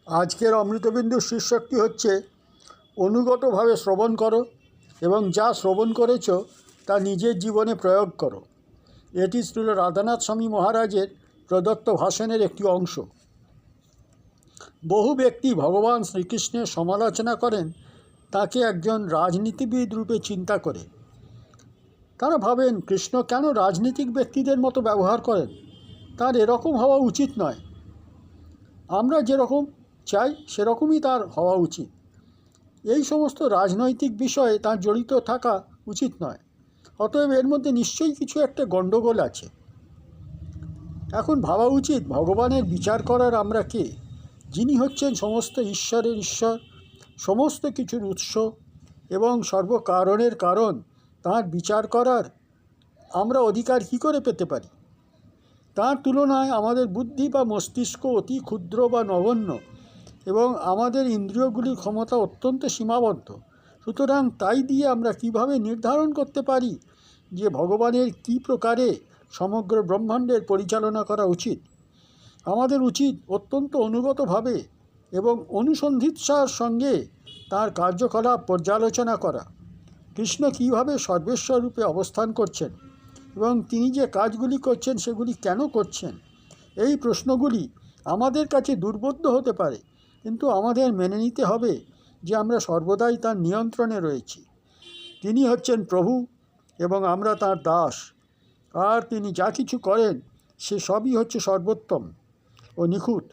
আজকের অমৃতবিন্দু শীর্ষকটি হচ্ছে অনুগতভাবে শ্রবণ করো এবং যা শ্রবণ করেছ তা নিজের জীবনে প্রয়োগ করো। এটি শ্রীল রাধানাথ স্বামী মহারাজের প্রদত্ত ভাষণের একটি অংশ। বহু ব্যক্তি ভগবান শ্রীকৃষ্ণের সমালোচনা করেন তাকে একজন রাজনীতিবিদ রূপে চিন্তা করে। তারা ভাবেন কৃষ্ণ কেন রাজনীতিক ব্যক্তিদের মতো ব্যবহার করেন, তার এরকম হওয়া উচিত নয়। আমরা যেরকম চাই সেরকমই তার হওয়া উচিত। এই সমস্ত রাজনৈতিক বিষয়ে তার জড়িত থাকা উচিত নয়। অতএব এর মধ্যে নিশ্চয়ই কিছু একটা গণ্ডগোল আছে। এখন ভাবা উচিত ভগবানের বিচার করার আমরা কে, যিনি হচ্ছেন সমস্ত ঈশ্বরের ঈশ্বর, সমস্ত কিছুর উৎস এবং সর্বকারণের কারণ। তাঁর বিচার করার আমরা অধিকার কী করে পেতে পারি? তার তুলনায় আমাদের বুদ্ধি বা মস্তিষ্ক অতি ক্ষুদ্র বা নগণ্য এবং আমাদের ইন্দ্রিয়গুলির ক্ষমতা অত্যন্ত সীমাবদ্ধ। সুতরাং তাই দিয়ে আমরা কিভাবে নির্ধারণ করতে পারি যে ভগবানের কী প্রকারে সমগ্র ব্রহ্মাণ্ডের পরিচালনা করা উচিত? আমাদের উচিত অত্যন্ত অনুগতভাবে এবং অনুসন্ধিৎসার সঙ্গে তার কার্যকলাপ পর্যালোচনা করা। কৃষ্ণ কীভাবে সর্বেশ্বরূপে অবস্থান করছেন এবং তিনি যে কাজগুলি করছেন সেগুলি কেন করছেন, এই প্রশ্নগুলি আমাদের কাছে দুর্বোধ্য হতে পারে, কিন্তু আমাদের মেনে নিতে হবে যে আমরা সর্বদাই তার নিয়ন্ত্রণে রয়েছি। তিনি হচ্ছেন প্রভু এবং আমরা তার দাস, আর তিনি যা কিছু করেন সে সবই হচ্ছে সর্বোত্তম ও নিখুঁত।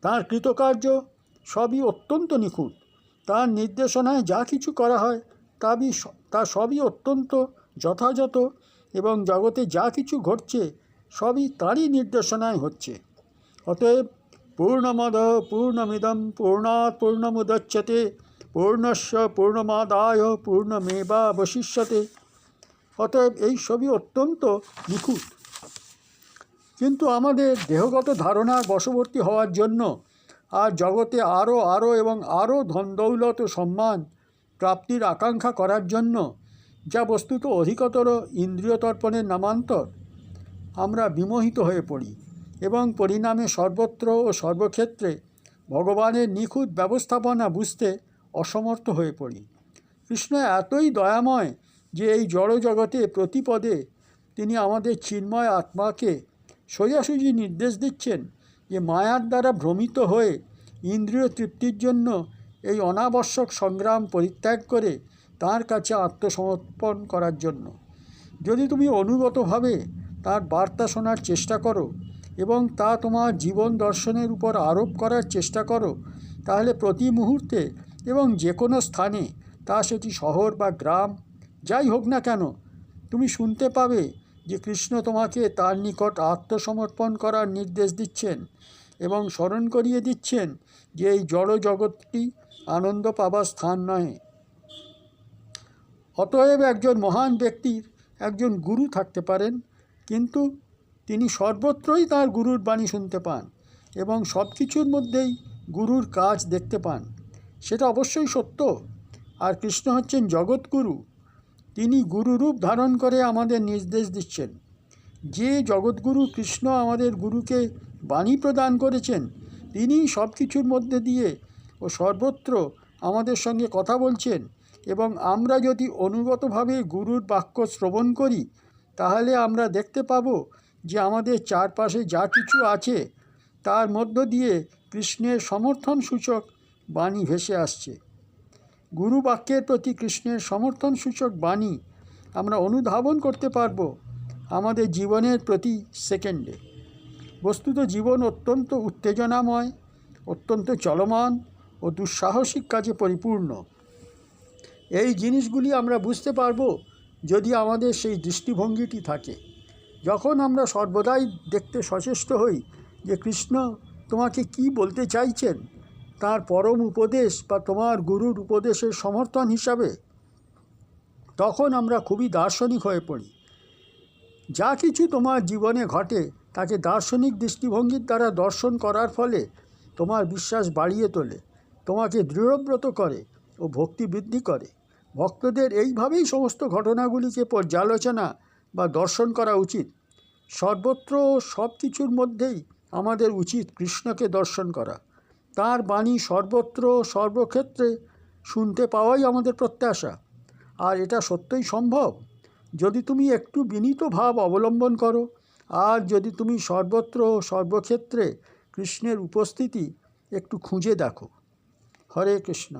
তার কৃতকার্য সবই অত্যন্ত নিখুঁত। তার নির্দেশনায় যা কিছু করা হয় তা সবই অত্যন্ত যথাযথ এবং জগতে যা কিছু ঘটছে সবই তারই নির্দেশনায় হচ্ছে। অতএব পূর্ণমদ পূর্ণমিদম পূর্ণাৎ পূর্ণমুদচ্যতে পূর্ণস্য পূর্ণমাদায় পূর্ণমেবাবশিষ্যতে। অতএব এই সবই অত্যন্ত নিখুঁত। কিন্তু আমাদের দেহগত ধারণার বশবর্তী হওয়ার জন্য আর জগতে আরও এবং আরও ধনদৌলত ও সম্মান প্রাপ্তির আকাঙ্ক্ষা করার জন্য, যা বস্তুত অধিকতর ইন্দ্রিয় তর্পণের নামান্তর, আমরা বিমোহিত হয়ে পড়ি এবং পরিণামে সর্বত্র ও সর্বক্ষেত্রে ভগবানের নিখুঁত ব্যবস্থাপনা বুঝতে অসমর্থ হয়ে পড়ি। কৃষ্ণ এতই দয়াময় যে এই জড়জগতে প্রতিপদে তিনি আমাদের চিন্ময় আত্মাকে সোজাসুজি নির্দেশ দিচ্ছেন যে মায়ার দ্বারা ভ্রমিত হয়ে ইন্দ্রিয় তৃপ্তির জন্য এই অনাবশ্যক সংগ্রাম পরিত্যাগ করে তাঁর কাছে আত্মসমর্পণ করার জন্য। যদি তুমি অনুগতভাবে তার বার্তা শোনার চেষ্টা করো এবং তা তোমার জীবন দর্শনের উপর আরোপ করার চেষ্টা করো, তাহলে প্রতি মুহূর্তে এবং যে কোনো স্থানে, তা সেটি শহর বা গ্রাম যাই হোক না কেন, তুমি শুনতে পাবে যে কৃষ্ণ তোমাকে তার নিকট আত্মসমর্পণ করার নির্দেশ দিচ্ছেন এবং স্মরণ করিয়ে দিচ্ছেন যে এই জড় জগৎটি আনন্দ পাবার স্থান নয়। অতএব একজন মহান ব্যক্তির একজন গুরু থাকতে পারেন, কিন্তু তিনি সর্বত্রই তার গুরুর বাণী শুনতে পান এবং সব কিছুর মধ্যেই গুরুর কাজ দেখতে পান। সেটা অবশ্যই সত্য। আর কৃষ্ণ হচ্ছেন জগৎগুরু। তিনি গুরুরূপ ধারণ করে আমাদের নির্দেশ দিচ্ছেন। যে জগৎগুরু কৃষ্ণ আমাদের গুরুকে বাণী প্রদান করেছেন, তিনি সব কিছুর মধ্যে দিয়ে ও সর্বত্র আমাদের সঙ্গে কথা বলছেন। এবং আমরা যদি অনুগতভাবে গুরুর বাক্য শ্রবণ করি, তাহলে আমরা দেখতে পাব যে আমাদের চারপাশে যা কিছু আছে তার মধ্য দিয়ে কৃষ্ণের সমর্থন সূচক বাণী ভেসে আসছে। গুরু বাক্যের প্রতি কৃষ্ণের সমর্থন সূচক বাণী আমরা অনুধাবন করতে পারব আমাদের জীবনের প্রতি সেকেন্ডে। বস্তুত জীবন অত্যন্ত উত্তেজনাময়, অত্যন্ত চলমান ও দুঃসাহসিক কাজে পরিপূর্ণ। এই জিনিসগুলি আমরা বুঝতে পারব যদি আমাদের সেই দৃষ্টিভঙ্গিটি থাকে। যখন আমরা সর্বদাই দেখতে সচেষ্ট হই যে কৃষ্ণ তোমাকে কি বলতে চাইছেন তার পরম উপদেশ বা তোমার গুরুর উপদেশের সমর্থন হিসাবে, তখন আমরা খুবই দার্শনিক হয়ে পড়ি। যা কিছু তোমার জীবনে ঘটে তাকে দার্শনিক দৃষ্টিভঙ্গির দ্বারা দর্শন করার ফলে তোমার বিশ্বাস বাড়িয়ে তোলে, তোমাকে দৃঢ়ব্রত করে ও ভক্তি বৃদ্ধি করে। ভক্তদের এইভাবেই সমস্ত ঘটনাগুলিকে পর্যালোচনা বা দর্শন করা উচিত। সর্বত্র সব কিছুর মধ্যেই আমাদের উচিত কৃষ্ণকে দর্শন করা। তার বাণী সর্বত্র সর্বক্ষেত্রে শুনতে পাওয়াই আমাদের প্রত্যাশা। আর এটা সত্যই সম্ভব যদি তুমি একটু বিনীত ভাব অবলম্বন করো, আর যদি তুমি সর্বত্র সর্বক্ষেত্রে কৃষ্ণের উপস্থিতি একটু খুঁজে দেখো। হরে কৃষ্ণ।